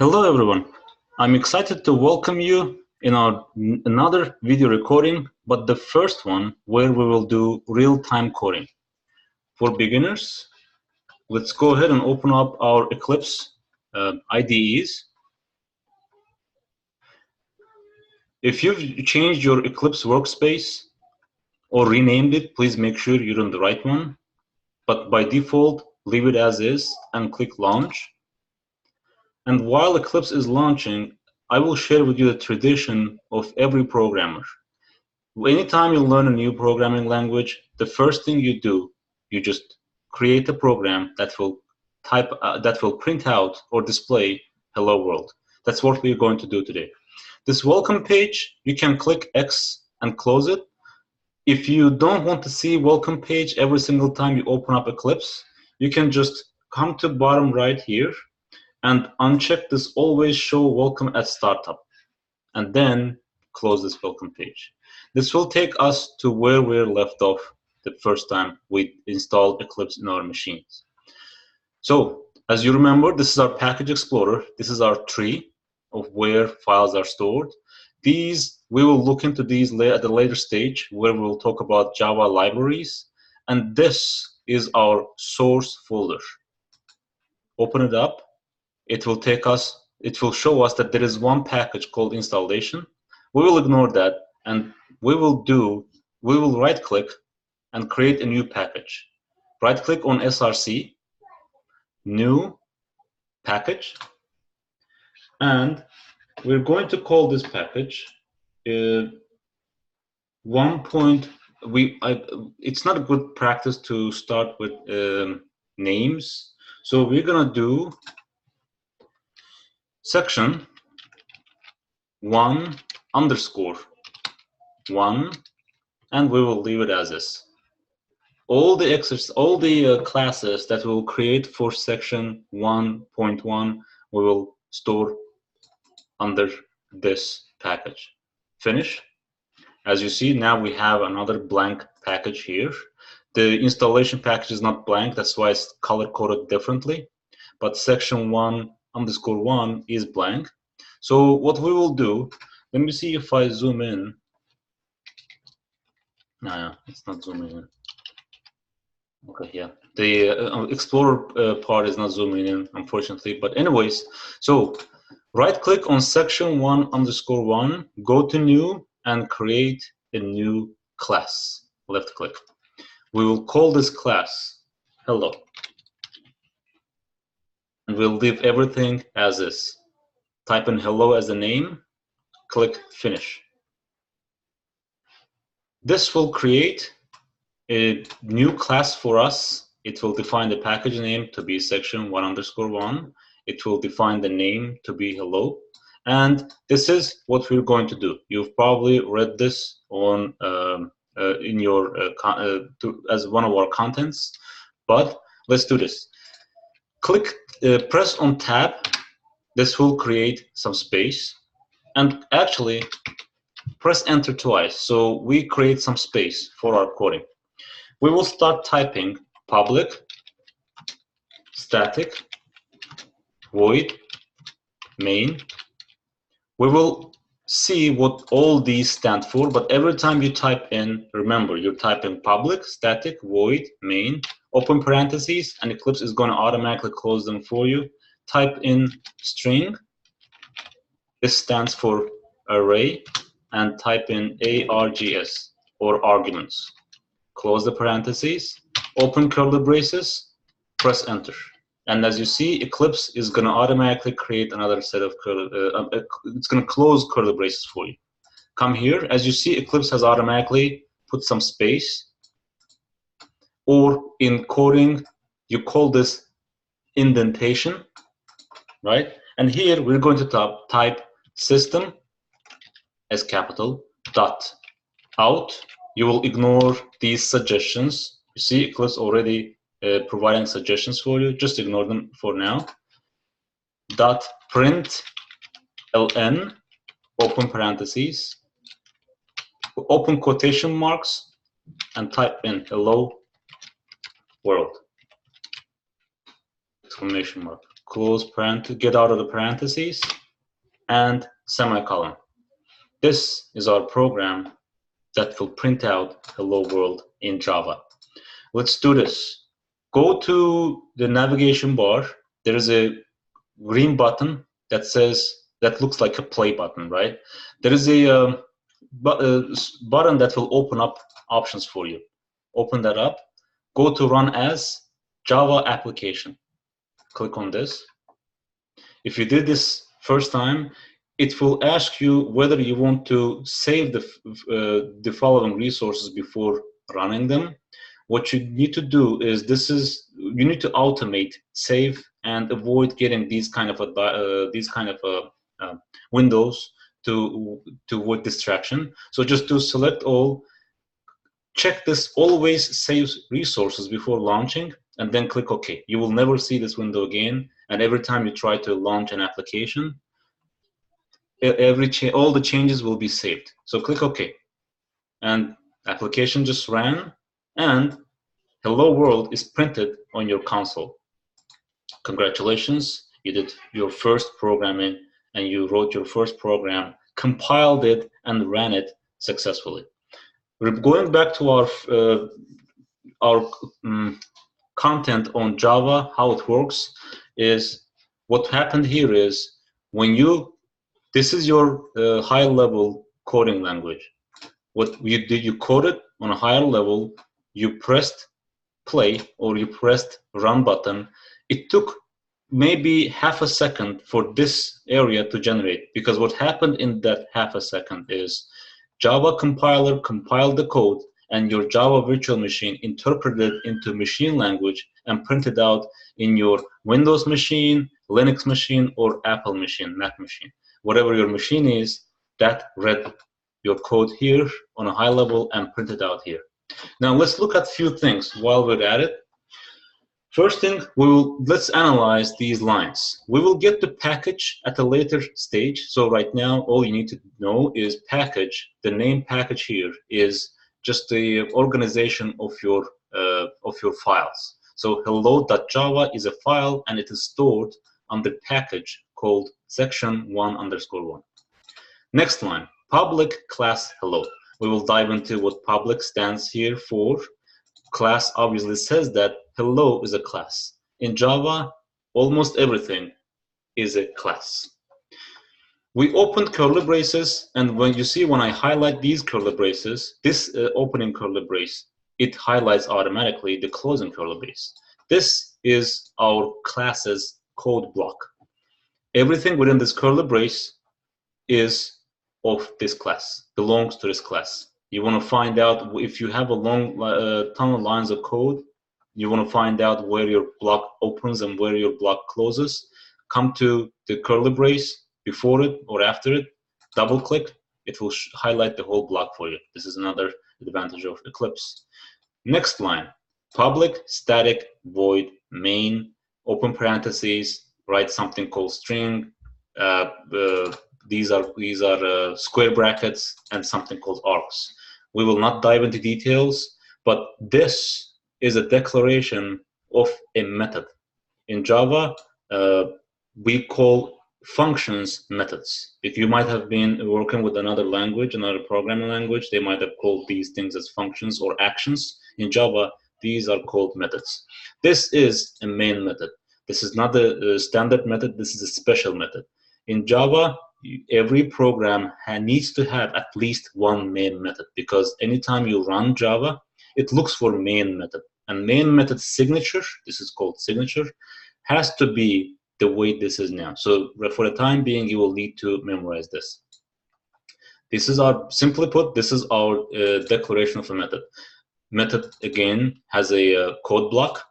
Hello everyone, I'm excited to welcome you in our another video recording, but the first one where we will do real-time coding. For beginners, let's go ahead and open up our Eclipse IDEs. If you've changed your Eclipse workspace or renamed it, please make sure you're on the right one. But by default, leave it as is and click Launch. And while Eclipse is launching, I will share with you the tradition of every programmer. Anytime you learn a new programming language, the first thing you do, you just create a program that will print out or display "Hello World." That's what we're going to do today. This welcome page, you can click X and close it. If you don't want to see welcome page every single time you open up Eclipse, you can just come to bottom right here and uncheck this always show welcome at startup, and then close this welcome page. This will take us to where we're left off the first time we installed Eclipse in our machines. So as you remember, this is our package explorer. This is our tree of where files are stored. We will look into these at the later stage where we'll talk about Java libraries, and this is our source folder. Open it up. It will show us that there is one package called installation. We will ignore that, and we will right click and create a new package. Right click on SRC, new package, and we're going to call this package it's not a good practice to start with names, so we're gonna do section 1_1, and we will leave it as is. All the classes that we'll create for section 1.1 we will store under this package. Finish. As you see, now we have another blank package here. The installation package is not blank, that's why it's color coded differently, but section 1_1 is blank. So what we will do, let me see if I zoom in. No, it's not zooming in. Okay, yeah. The Explorer part is not zooming in, unfortunately. But anyways, so right-click on section 1_1, go to New, and create a new class. Left-click. We will call this class Hello. And we'll leave everything as is. Type in Hello as a name, click Finish. This will create a new class for us. It will define the package name to be section 1_1. It will define the name to be Hello. And this is what we're going to do. You've probably read this on in your as one of our contents, but let's do this. Press on Tab. This will create some space, and actually press Enter twice, so we create some space for our coding. We will start typing public static void main. We will see what all these stand for, but every time you type in, remember, you're typing public static void main, open parentheses, and Eclipse is going to automatically close them for you. Type in string. This stands for array, and type in args, or arguments. Close the parentheses, open curly braces, press Enter. And as you see, Eclipse is going to automatically create another set of it's going to close curly braces for you. Come here. As you see, Eclipse has automatically put some space. Or in coding, you call this indentation, right? And here we're going to type system as capital .out. You will ignore these suggestions. You see, Eclipse already providing suggestions for you. Just ignore them for now. .println, open parentheses, open quotation marks, and type in Hello World, exclamation mark. close parenthesis, get out of the parentheses, and semicolon. This is our program that will print out hello world in Java. Let's do this. Go to the navigation bar. There is a green button that says, that looks like a play button, right? There is a button that will open up options for you. Open that up. Go to run as Java application. Click on this. If you did this first time, it will ask you whether you want to save the following resources before running them. What you need to do is you need to automate save and avoid getting these kind of windows to avoid distraction. So just do select all, check this always saves resources before launching, and then click OK. You will never see this window again, and every time you try to launch an application, all the changes will be saved. So click OK, and application just ran, and hello world is printed on your console. Congratulations, you did your first programming, and you wrote your first program, compiled it, and ran it successfully. We're going back to our content on Java. How it works is, what happened here is, when this is your high-level coding language. What you did, you coded on a higher level, you pressed play or you pressed run button. It took maybe half a second for this area to generate, because what happened in that half a second is Java compiler compiled the code, and your Java virtual machine interpreted it into machine language and printed out in your Windows machine, Linux machine, or Apple machine, Mac machine. Whatever your machine is, that read your code here on a high level and printed out here. Now let's look at a few things while we're at it. First thing, let's analyze these lines. We will get the package at a later stage. So right now, all you need to know is package. The name package here is just the organization of your files. So hello.java is a file, and it is stored on the package called section1_1. Next line, public class hello. We will dive into what public stands here for. Class obviously says that hello is a class. In Java, almost everything is a class. We opened curly braces, and when I highlight these curly braces, this opening curly brace, it highlights automatically the closing curly brace. This is our class's code block. Everything within this curly brace is of this class, belongs to this class. You want to find out, if you have a long ton of lines of code, you want to find out where your block opens and where your block closes, come to the curly brace before it or after it, double click, it will highlight the whole block for you. This is another advantage of Eclipse. Next line, public static void main, open parentheses, write something called string, these are square brackets, and something called args. We will not dive into details, but this is a declaration of a method. In Java, we call functions methods. If you might have been working with another language, another programming language, they might have called these things as functions or actions. In Java, these are called methods. This is a main method. This is not a standard method, this is a special method. In Java, every program needs to have at least one main method, because anytime you run Java, it looks for main method. And main method signature, this is called signature, has to be the way this is now. So for the time being, you will need to memorize this. This is simply put, this is our declaration of a method. Method, again, has a code block.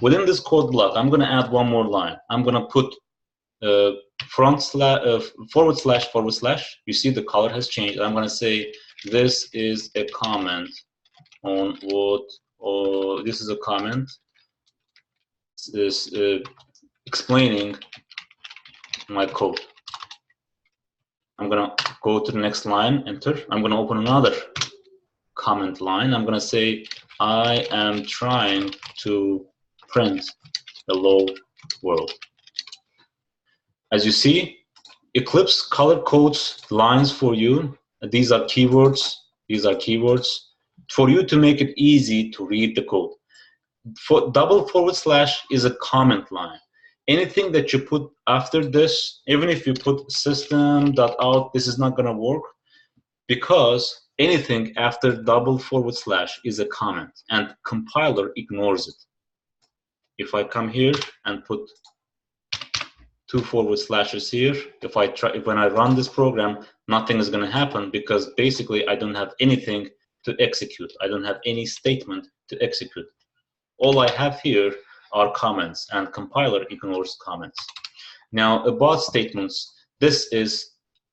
Within this code block, I'm going to add one more line. I'm going to put // You see the color has changed. I'm going to say this is a comment on what, or this is a comment is explaining my code. I'm going to go to the next line, enter. I'm going to open another comment line. I'm going to say I am trying to print hello world. As you see, Eclipse color codes lines for you. These are keywords. These are keywords for you to make it easy to read the code. For // is a comment line. Anything that you put after this, even if you put system.out, this is not going to work, because anything after // is a comment, and compiler ignores it. If I come here and put 2 // here, when I run this program, nothing is going to happen, because basically I don't have anything to execute. I don't have any statement to execute. All I have here are comments, and compiler ignores comments. Now, about statements, this is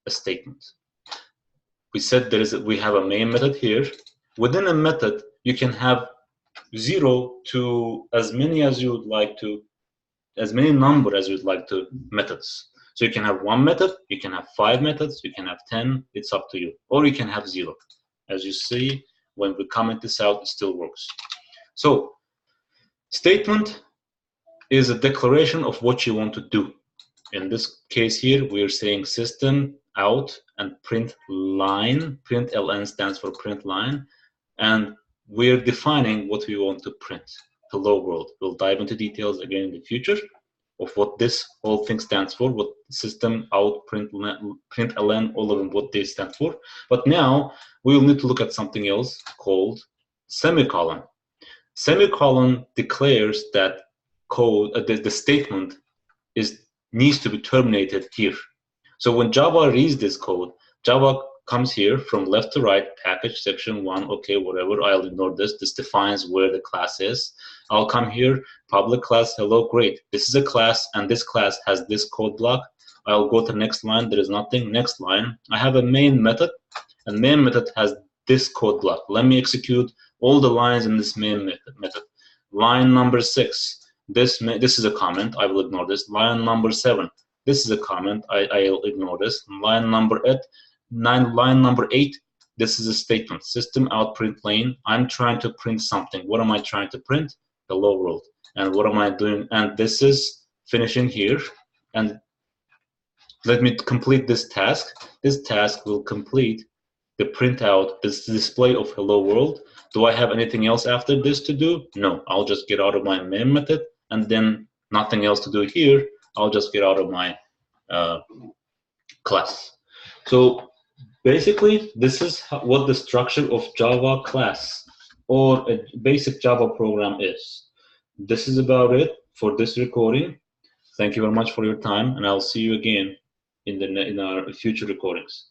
a statement. We said we have a main method here. Within a method, you can have 0 to as many as you would like to, as many number as you'd like to methods. So you can have 1 method, you can have 5 methods, you can have 10, it's up to you. Or you can have 0. As you see, when we comment this out, it still works. So statement is a declaration of what you want to do. In this case here, we're saying system out and print line. Print ln stands for print line. And we're defining what we want to print. Hello world. We'll dive into details again in the future of what this whole thing stands for, what system out, print ln, all of them, what they stand for. But now we will need to look at something else called semicolon. Semicolon declares that code, the statement needs to be terminated here. So when Java reads this code, Java comes here from left to right, package section 1, okay, whatever, I'll ignore this. This defines where the class is. I'll come here, public class, hello, great. This is a class, and this class has this code block. I'll go to the next line, there is nothing. Next line, I have a main method, and main method has this code block. Let me execute all the lines in this main method. Line number 6. This is a comment, I will ignore this. Line number 7, this is a comment, I'll ignore this. Line number 8, line number 8, this is a statement. System out print lane, I'm trying to print something. What am I trying to print? Hello world. And what am I doing? And this is finishing here. And let me complete this task. This task will complete the printout, this display of hello world. Do I have anything else after this to do? No, I'll just get out of my main method, and then nothing else to do here. I'll just get out of my class. So basically, this is what the structure of Java class or a basic Java program is. This is about it for this recording. Thank you very much for your time, and I'll see you again in our future recordings.